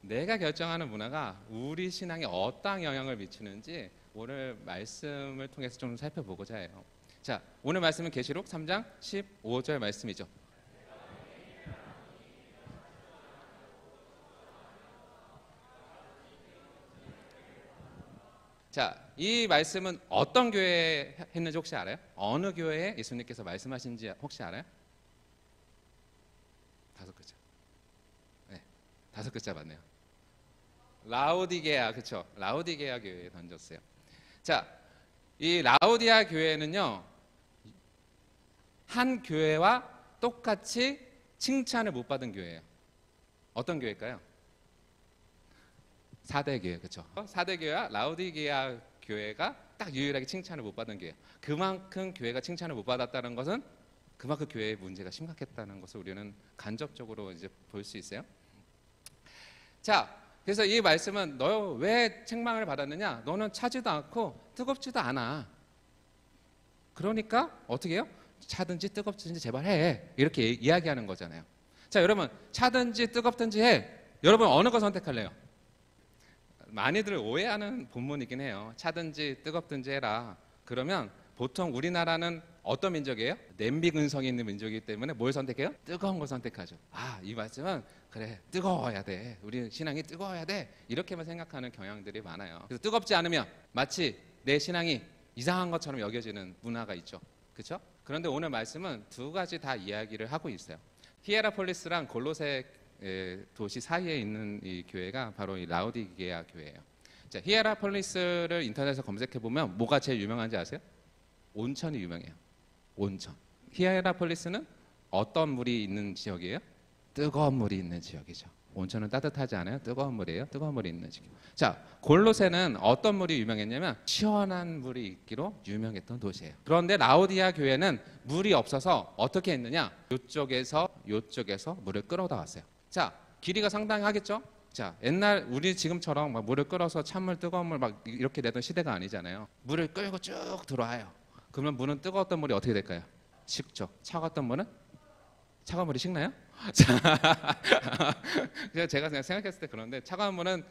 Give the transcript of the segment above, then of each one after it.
내가 결정하는 문화가 우리 신앙에 어떠한 영향을 미치는지 오늘 말씀을 통해서 좀 살펴보고자 해요. 자, 오늘 말씀은 계시록 3장 15절 말씀이죠. 자, 이 말씀은 어떤 교회에 했는지 혹시 알아요? 어느 교회에 예수님께서 말씀하신지 혹시 알아요? 5글자. 네, 5글자 맞네요. 라오디게아, 그렇죠? 라오디게아 교회에 던졌어요. 자, 이 라오디아 교회는요, 한 교회와 똑같이 칭찬을 못 받은 교회예요. 어떤 교회일까요? 4대 교회, 그렇죠? 4대 교회와 라오디게아 교회가 딱 유일하게 칭찬을 못 받은 교회. 그만큼 교회가 칭찬을 못 받았다는 것은 그만큼 교회의 문제가 심각했다는 것을 우리는 간접적으로 이제 볼 수 있어요. 자, 그래서 이 말씀은 너 왜 책망을 받았느냐? 너는 차지도 않고 뜨겁지도 않아. 그러니까 어떻게 해요? 차든지 뜨겁든지 제발 해. 이렇게 이야기하는 거잖아요. 자, 여러분, 차든지 뜨겁든지 해. 여러분 어느 거 선택할래요? 많이들 오해하는 본문이긴 해요. 차든지 뜨겁든지 해라. 그러면 보통 우리나라는 어떤 민족이에요? 냄비 근성이 있는 민족이기 때문에 뭘 선택해요? 뜨거운 걸 선택하죠. 아, 이 말씀은 그래, 뜨거워야 돼. 우리 신앙이 뜨거워야 돼. 이렇게만 생각하는 경향들이 많아요. 그래서 뜨겁지 않으면 마치 내 신앙이 이상한 것처럼 여겨지는 문화가 있죠. 그렇죠? 그런데 오늘 말씀은 두 가지 다 이야기를 하고 있어요. 히에라폴리스랑 골로새 도시 사이에 있는 이 교회가 바로 이 라오디게아 교회예요. 자, 히에라폴리스를 인터넷에서 검색해 보면 뭐가 제일 유명한지 아세요? 온천이 유명해요. 온천. 히에라폴리스는 어떤 물이 있는 지역이에요? 뜨거운 물이 있는 지역이죠. 온천은 따뜻하지 않아요? 뜨거운 물이에요. 뜨거운 물이 있는 지역. 자, 골로새는 어떤 물이 유명했냐면 시원한 물이 있기로 유명했던 도시예요. 그런데 라오디아 교회는 물이 없어서 어떻게 했느냐? 이쪽에서 물을 끌어다 왔어요. 자, 길이가 상당히 하겠죠? 자, 옛날 우리 지금처럼 막 물을 끓여서 찬물, 뜨거운 물 막 이렇게 내던 시대가 아니잖아요. 물을 끌고 쭉 들어와요. 그러면 물은 뜨거웠던 물이 어떻게 될까요? 식죠. 차가웠던 물은? 차가운 물이 식나요? 그래서 제가 그냥 생각했을 때 그런데 차가운 물은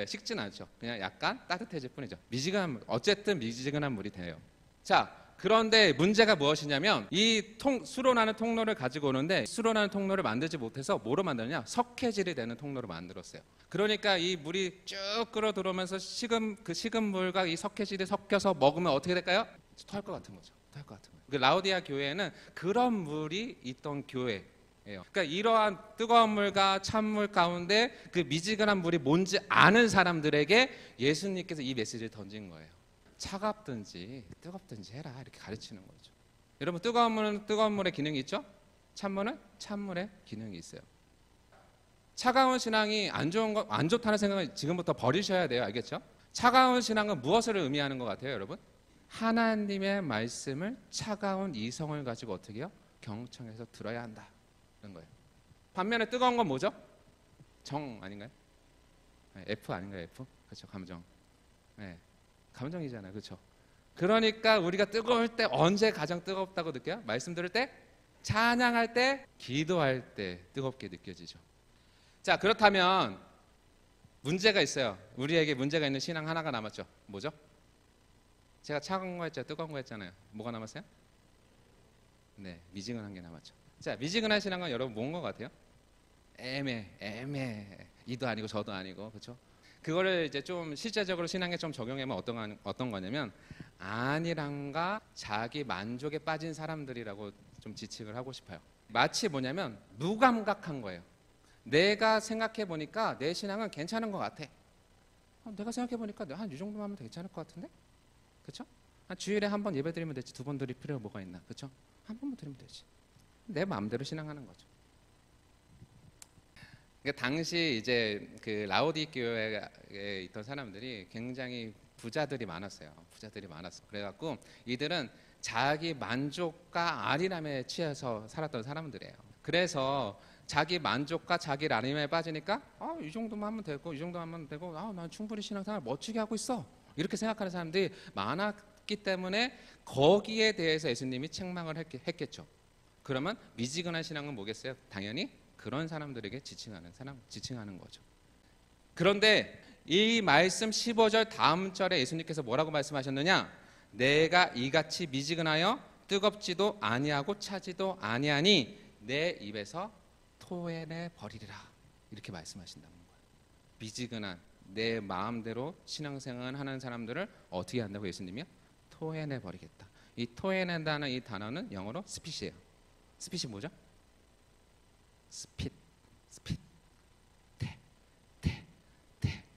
식진 않죠. 그냥 약간 따뜻해질 뿐이죠. 미지근한 물, 어쨌든 미지근한 물이 돼요. 자, 그런데 문제가 무엇이냐면 이 수로나는 통로를 가지고 오는데 수로나는 통로를 만들지 못해서 뭐로 만드느냐? 석회질이 되는 통로를 만들었어요. 그러니까 이 물이 쭉 끌어 들어오면서 그 식은 물과 이 석회질이 섞여서 먹으면 어떻게 될까요? 토할 것 같은 거죠. 토할 것 같은 거예요. 그 라오디아 교회에는 그런 물이 있던 교회. 그러니까 이러한 뜨거운 물과 찬물 가운데 그 미지근한 물이 뭔지 아는 사람들에게 예수님께서 이 메시지를 던진 거예요. 차갑든지 뜨겁든지 해라 이렇게 가르치는 거죠. 여러분, 뜨거운 물은 뜨거운 물의 기능이 있죠? 찬물은 찬물의 기능이 있어요. 차가운 신앙이 안 좋다는 생각을 지금부터 버리셔야 돼요. 알겠죠? 차가운 신앙은 무엇을 의미하는 것 같아요, 여러분? 하나님의 말씀을 차가운 이성을 가지고 어떻게 해요? 경청해서 들어야 한다. 거예요. 반면에 뜨거운 건 뭐죠? 정 아닌가요? F 아닌가요? F? 그렇죠. 감정. 네. 감정이잖아요. 그렇죠. 그러니까 우리가 뜨거울 때 언제 가장 뜨겁다고 느껴요? 말씀 들을 때? 찬양할 때? 기도할 때 뜨겁게 느껴지죠. 자, 그렇다면 문제가 있어요. 우리에게 문제가 있는 신앙 하나가 남았죠. 뭐죠? 제가 차가운 거 했죠. 뜨거운 거 했잖아요. 뭐가 남았어요? 네, 미지근한 게 남았죠. 자, 미지근한 신앙은 여러분 뭔 것 같아요? 애매. 이도 아니고 저도 아니고, 그렇죠? 그거를 이제 좀 실제적으로 신앙에 좀 적용하면 어떤 거냐면 안일함과 자기 만족에 빠진 사람들이라고 좀 지칭을 하고 싶어요. 마치 뭐냐면 무감각한 거예요. 내가 생각해 보니까 내 신앙은 괜찮은 것 같아. 내가 생각해 보니까 한 이 정도만 하면 괜찮을 것 같은데, 그렇죠? 한 주일에 한 번 예배 드리면 되지 2번 드릴 필요가 뭐가 있나, 그렇죠? 한 번만 드리면 되지. 내 마음대로 신앙하는 거죠. 그러니까 당시 이제 그 라오디 교회에 있던 사람들이 굉장히 부자들이 많았어요. 그래갖고 이들은 자기 만족과 안일함에 취해서 살았던 사람들이에요. 그래서 자기 만족과 자기 안일함에 빠지니까 이 정도만 하면 되고 이 정도만 하면 되고 난 충분히 신앙생활 멋지게 하고 있어. 이렇게 생각하는 사람들이 많았기 때문에 거기에 대해서 예수님이 책망을 했겠죠. 그러면 미지근한 신앙은 뭐겠어요? 당연히 그런 사람들에게 지칭하는 거죠. 그런데 이 말씀 15절 다음 절에 예수님께서 뭐라고 말씀하셨느냐? 내가 이같이 미지근하여 뜨겁지도 아니하고 차지도 아니하니 내 입에서 토해내 버리리라. 이렇게 말씀하신다는 거예요. 미지근한 내 마음대로 신앙생활 하는 사람들을 어떻게 한다고 예수님이요? 토해내 버리겠다. 이 토해낸다는 이 단어는 영어로 스핏이에요. 스핏이 뭐죠? 스핏 대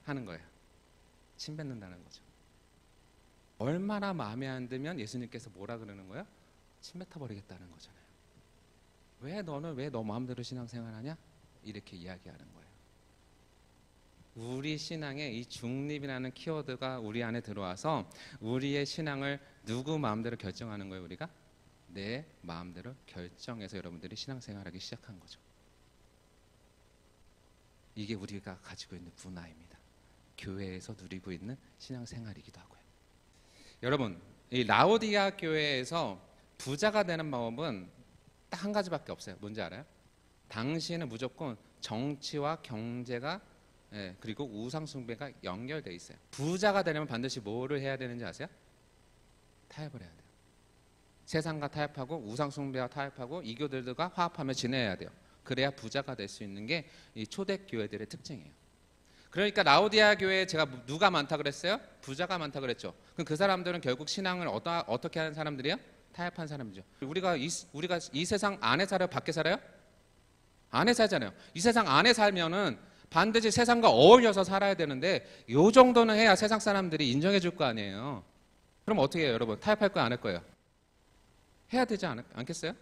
하는 거예요. 침 뱉는다는 거죠. 얼마나 마음에 안 들면 예수님께서 뭐라 그러는 거예요? 침 뱉어버리겠다는 거잖아요. 왜 너는 왜 너 마음대로 신앙생활하냐? 이렇게 이야기하는 거예요. 우리 신앙에 이 중립이라는 키워드가 우리 안에 들어와서 우리의 신앙을 누구 마음대로 결정하는 거예요. 우리가 내 마음대로 결정해서 여러분들이 신앙생활하기 시작한 거죠. 이게 우리가 가지고 있는 문화입니다. 교회에서 누리고 있는 신앙생활이기도 하고요. 여러분, 이 라오디아 교회에서 부자가 되는 방법은 딱 한 가지밖에 없어요. 뭔지 알아요? 당시에는 무조건 정치와 경제가 그리고 우상 숭배가 연결돼 있어요. 부자가 되려면 반드시 뭐를 해야 되는지 아세요? 타협을 해야 돼요. 세상과 타협하고 우상 숭배와 타협하고 이교들과 화합하며 지내야 돼요. 그래야 부자가 될 수 있는 게 이 초대 교회들의 특징이에요. 그러니까 라오디아 교회에 제가 누가 많다 그랬어요? 부자가 많다 그랬죠. 그럼 그 사람들은 결국 신앙을 어떻게 하는 사람들이에요? 타협한 사람이죠. 우리가 이 세상 안에 살아요? 밖에 살아요? 안에 살잖아요. 이 세상 안에 살면은 반드시 세상과 어울려서 살아야 되는데 요 정도는 해야 세상 사람들이 인정해 줄 거 아니에요. 그럼 어떻게 해요, 여러분? 타협할 거야, 안 할 거예요? 해야 되지 않겠어요?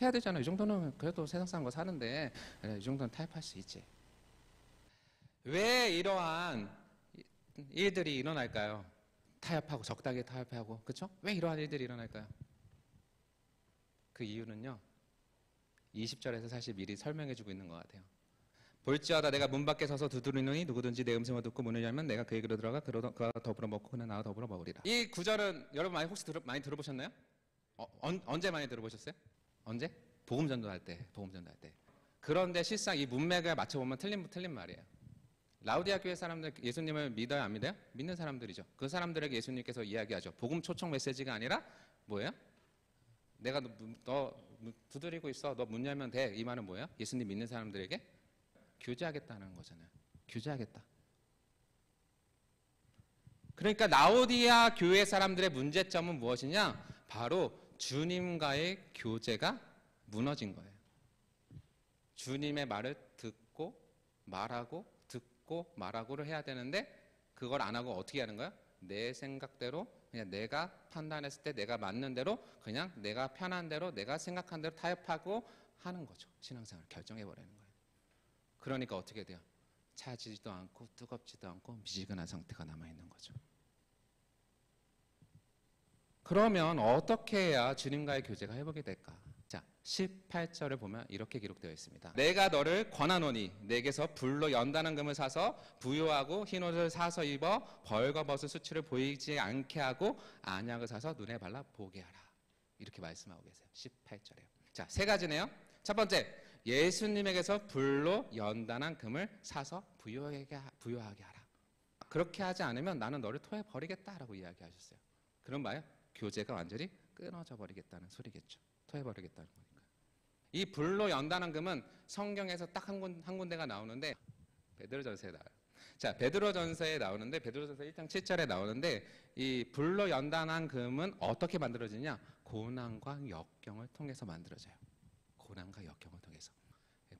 해야 되잖아요. 이 정도는 그래도 세상 사람과 사는데 이 정도는 타협할 수 있지. 왜 이러한 일들이 일어날까요? 타협하고 적당히 타협하고, 그렇죠? 왜 이러한 일들이 일어날까요? 그 이유는요, 20절에서 사실 미리 설명해주고 있는 것 같아요. 볼지어다 내가 문 밖에 서서 두드리노니 누구든지 내 음성을 듣고 문을 열면 내가 그에게로 들어가 그와 더불어 먹고 그는 나와 더불어 먹으리라. 이 구절은 여러분 혹시 많이 들어보셨나요? 언제 많이 들어보셨어요? 언제? 복음 전도할 때. 그런데 실상 이 문맥을 맞춰보면 틀린 말이에요. 라오디아 교회 사람들 예수님을 믿어요, 안 믿어요? 믿는 사람들이죠. 그 사람들에게 예수님께서 이야기하죠. 복음 초청 메시지가 아니라 뭐예요? 내가 너 두드리고 있어. 너 문 열면 돼. 이 말은 뭐예요? 예수님 믿는 사람들에게 교제하겠다는 거잖아요. 교제하겠다. 그러니까 라오디아 교회 사람들의 문제점은 무엇이냐? 바로 주님과의 교제가 무너진 거예요. 주님의 말을 듣고 말하고를 해야 되는데 그걸 안 하고 어떻게 하는 거야? 내 생각대로 그냥 내가 판단했을 때 내가 맞는 대로 그냥 내가 편한 대로 내가 생각한 대로 타협하고 하는 거죠. 신앙생활을 결정해버리는 거예요. 그러니까 어떻게 돼요? 차지지도 않고 뜨겁지도 않고 미지근한 상태가 남아있는 거죠. 그러면 어떻게 해야 주님과의 교제가 회복이 될까? 자, 18절을 보면 이렇게 기록되어 있습니다. 내가 너를 권하노니 내게서 불로 연단한 금을 사서 부요하고 흰옷을 사서 입어 벌거벗은 수치를 보이지 않게 하고 안약을 사서 눈에 발라 보게 하라. 이렇게 말씀하고 계세요. 18절에요. 자, 세 가지네요. 첫 번째, 예수님에게서 불로 연단한 금을 사서 부요하게 하라. 그렇게 하지 않으면 나는 너를 토해 버리겠다라고 이야기하셨어요. 그런 말이에요. 교제가 완전히 끊어져 버리겠다는 소리겠죠. 토해버리겠다는 거니까. 이 불로 연단한 금은 성경에서 딱 한 군데가 나오는데 베드로전서에 나와요. 자, 베드로전서에 나오는데 베드로전서 1장 7절에 나오는데 이 불로 연단한 금은 어떻게 만들어지냐? 고난과 역경을 통해서 만들어져요. 고난과 역경을 통해서.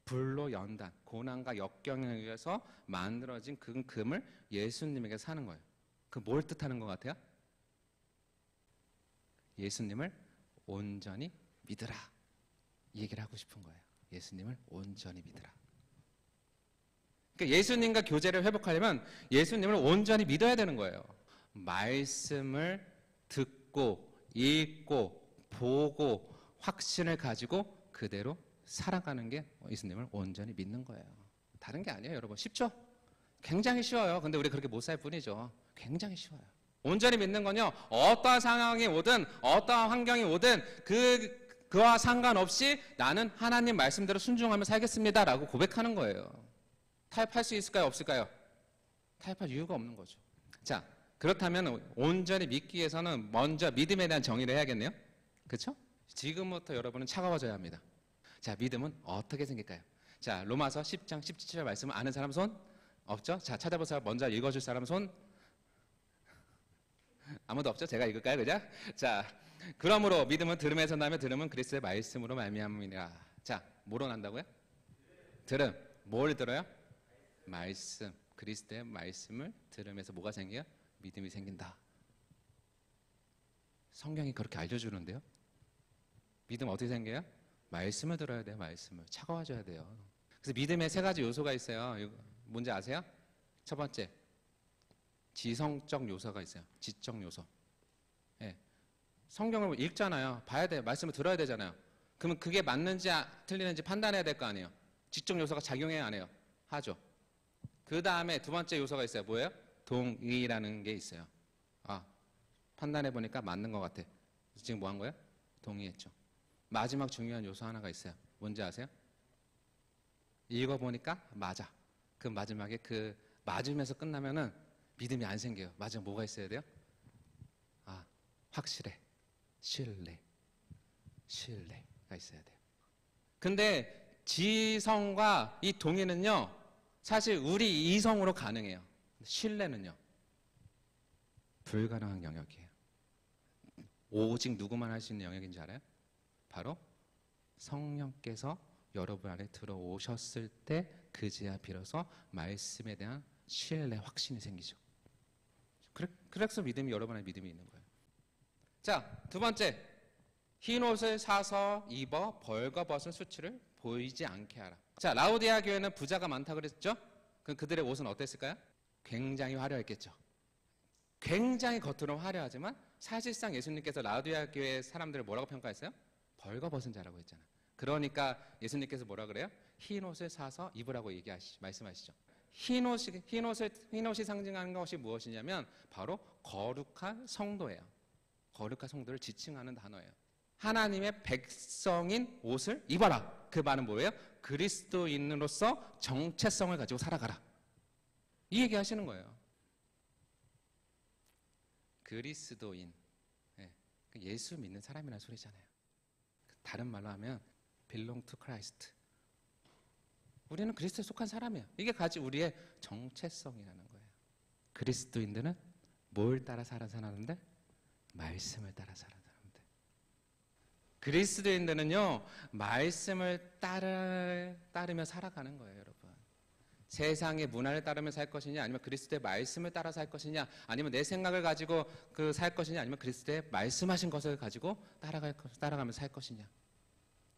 불로 연단, 고난과 역경에 의해서 만들어진 그 금을 예수님에게 사는 거예요. 그 뭘 뜻하는 것 같아요? 예수님을 온전히 믿으라. 이 얘기를 하고 싶은 거예요. 예수님을 온전히 믿으라. 그러니까 예수님과 교제를 회복하려면 예수님을 온전히 믿어야 되는 거예요. 말씀을 듣고 읽고 보고 확신을 가지고 그대로 살아가는 게 예수님을 온전히 믿는 거예요. 다른 게 아니에요, 여러분. 쉽죠? 굉장히 쉬워요. 근데 우리 그렇게 못 살 뿐이죠. 굉장히 쉬워요. 온전히 믿는 건요, 어떠한 상황이 오든 어떠한 환경이 오든 그와 상관없이 나는 하나님 말씀대로 순종하며 살겠습니다라고 고백하는 거예요. 타협할 수 있을까요? 없을까요? 타협할 이유가 없는 거죠. 자, 그렇다면 온전히 믿기 위해서는 먼저 믿음에 대한 정의를 해야겠네요. 그렇죠? 지금부터 여러분은 차가워져야 합니다. 자, 믿음은 어떻게 생길까요? 자, 로마서 10장 17절 말씀을 아는 사람 손? 없죠? 자, 찾아볼 사람, 먼저 읽어줄 사람 손? 아무도 없죠? 제가 읽을까요, 그죠? 자, 그러므로 믿음은 들음에서 나며 들음은 그리스도의 말씀으로 말미암으니라. 자, 뭐로 난다고요? 들음. 뭘 들어요? 말씀. 그리스도의 말씀을 들으면서 뭐가 생겨요? 믿음이 생긴다. 성경이 그렇게 알려주는데요. 믿음 어떻게 생겨요? 말씀을 들어야 돼요. 말씀을. 차가워져야 돼요. 그래서 믿음에 세 가지 요소가 있어요. 이거 뭔지 아세요? 첫 번째, 지성적 요소가 있어요. 지적 요소. 예. 성경을 읽잖아요. 봐야 돼요. 말씀을 들어야 되잖아요. 그러면 그게 맞는지 틀리는지 판단해야 될 거 아니에요. 지적 요소가 작용해야 안 해요? 하죠. 그 다음에 두 번째 요소가 있어요. 뭐예요? 동의라는 게 있어요. 아, 판단해 보니까 맞는 것 같아. 지금 뭐 한 거예요? 동의했죠. 마지막 중요한 요소 하나가 있어요. 뭔지 아세요? 읽어보니까 맞아. 그 마지막에 그 맞으면서 끝나면은 믿음이 안 생겨요. 마지막 뭐가 있어야 돼요? 아, 확실해. 신뢰가 있어야 돼요. 근데 지성과 이 동의는요, 사실 우리 이성으로 가능해요. 신뢰는요, 불가능한 영역이에요. 오직 누구만 할 수 있는 영역인지 알아요? 바로 성령께서 여러분 안에 들어오셨을 때 그제야 비로소 말씀에 대한 신뢰, 확신이 생기죠. 그래서 믿음이 여러분 안에 믿음이 있는 거예요. 자, 두 번째, 흰 옷을 사서 입어 벌거벗은 수치를 보이지 않게 하라. 자, 라오디아 교회는 부자가 많다 그랬죠? 그럼 그들의 옷은 어땠을까요? 굉장히 화려했겠죠. 굉장히 겉으로는 화려하지만 사실상 예수님께서 라오디아 교회 사람들을 뭐라고 평가했어요? 벌거벗은 자라고 했잖아요. 그러니까 예수님께서 뭐라 그래요? 흰 옷을 사서 입으라고 말씀하시죠. 흰 옷이 상징하는 것이 무엇이냐면 바로 거룩한 성도예요. 거룩한 성도를 지칭하는 단어예요. 하나님의 백성인 옷을 입어라. 그 말은 뭐예요? 그리스도인으로서 정체성을 가지고 살아가라. 이 얘기 하시는 거예요. 그리스도인. 예수 믿는 사람이라는 소리잖아요. 다른 말로 하면 belong to Christ. 우리는 그리스도에 속한 사람이에요. 이게 가지 우리의 정체성이라는 거예요. 그리스도인들은 뭘 따라 사는데? 말씀을 따라 사는 사람들. 그리스도인들은요, 말씀을 따르며 살아가는 거예요, 여러분. 세상의 문화를 따르며 살 것이냐, 아니면 그리스도의 말씀을 따라 살 것이냐, 아니면 내 생각을 가지고 살 것이냐, 아니면 그리스도의 말씀하신 것을 가지고 따라가며 살 것이냐.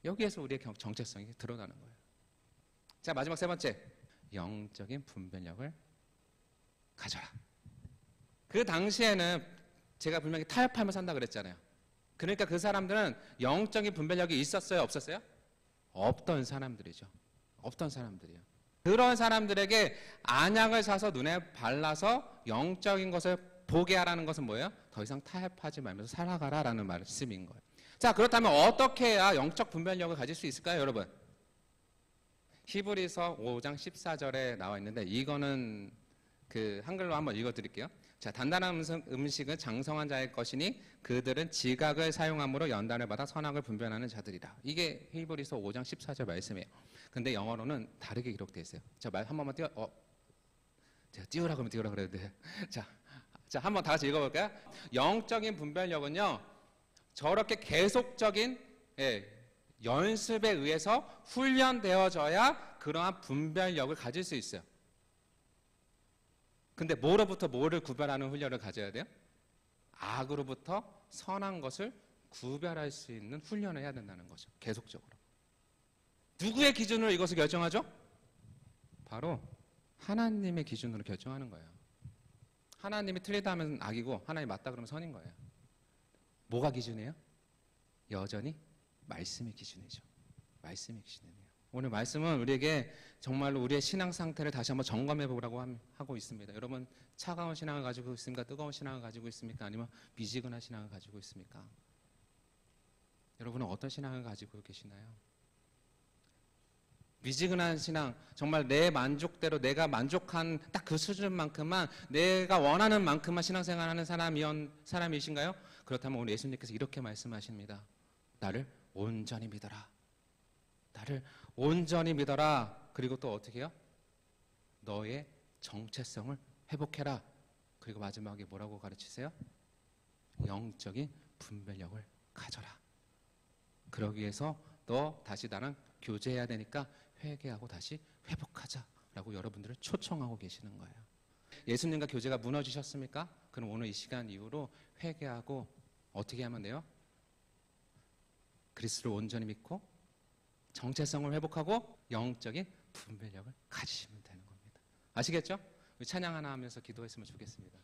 여기에서 우리의 정체성이 드러나는 거예요. 자, 마지막 세 번째, 영적인 분별력을 가져라. 그 당시에는 제가 분명히 타협하며 산다 그랬잖아요. 그러니까 그 사람들은 영적인 분별력이 있었어요, 없었어요? 없던 사람들이죠. 없던 사람들이요. 그런 사람들에게 안약을 사서 눈에 발라서 영적인 것을 보게 하라는 것은 뭐예요? 더 이상 타협하지 말면서 살아가라라는 말씀인 거예요. 자, 그렇다면 어떻게 해야 영적 분별력을 가질 수 있을까요, 여러분? 히브리서 5장 14절에 나와 있는데 이거는 그 한글로 한번 읽어드릴게요. 자, 단단한 음식은 장성한 자의 것이니 그들은 지각을 사용함으로 연단을 받아 선악을 분별하는 자들이다. 이게 히브리서 5장 14절 말씀이에요. 근데 영어로는 다르게 기록되어 있어요. 자, 한 번만 제가 띄우라 그러면 띄우라 그래야 돼. 자, 한번 다 같이 읽어볼까요? 영적인 분별력은요, 저렇게 계속적인 연습에 의해서 훈련되어져야 그러한 분별력을 가질 수 있어요. 근데 뭐로부터 뭐를 구별하는 훈련을 가져야 돼요? 악으로부터 선한 것을 구별할 수 있는 훈련을 해야 된다는 거죠. 계속적으로. 누구의 기준으로 이것을 결정하죠? 바로 하나님의 기준으로 결정하는 거예요. 하나님이 틀리다 하면 악이고 하나님이 맞다 그러면 선인 거예요. 뭐가 기준이에요? 여전히 말씀이 기준이죠. 말씀이 기준이에요. 오늘 말씀은 우리에게 정말로 우리의 신앙 상태를 다시 한번 점검해 보라고 하고 있습니다. 여러분, 차가운 신앙을 가지고 있습니까? 뜨거운 신앙을 가지고 있습니까? 아니면 미지근한 신앙을 가지고 있습니까? 여러분은 어떤 신앙을 가지고 계시나요? 미지근한 신앙, 정말 내 만족대로 내가 만족한 딱 그 수준만큼만 내가 원하는 만큼만 신앙생활하는 사람이신가요? 그렇다면 오늘 예수님께서 이렇게 말씀하십니다. 나를 온전히 믿어라. 나를 온전히 믿어라. 그리고 또 어떻게 해요? 너의 정체성을 회복해라. 그리고 마지막에 뭐라고 가르치세요? 영적인 분별력을 가져라. 그러기 위해서 너 다시 나랑 교제해야 되니까 회개하고 다시 회복하자라고 여러분들을 초청하고 계시는 거예요. 예수님과 교제가 무너지셨습니까? 그럼 오늘 이 시간 이후로 회개하고 어떻게 하면 돼요? 그리스도를 온전히 믿고 정체성을 회복하고 영적인 분별력을 가지시면 되는 겁니다. 아시겠죠? 찬양 하나 하면서 기도했으면 좋겠습니다.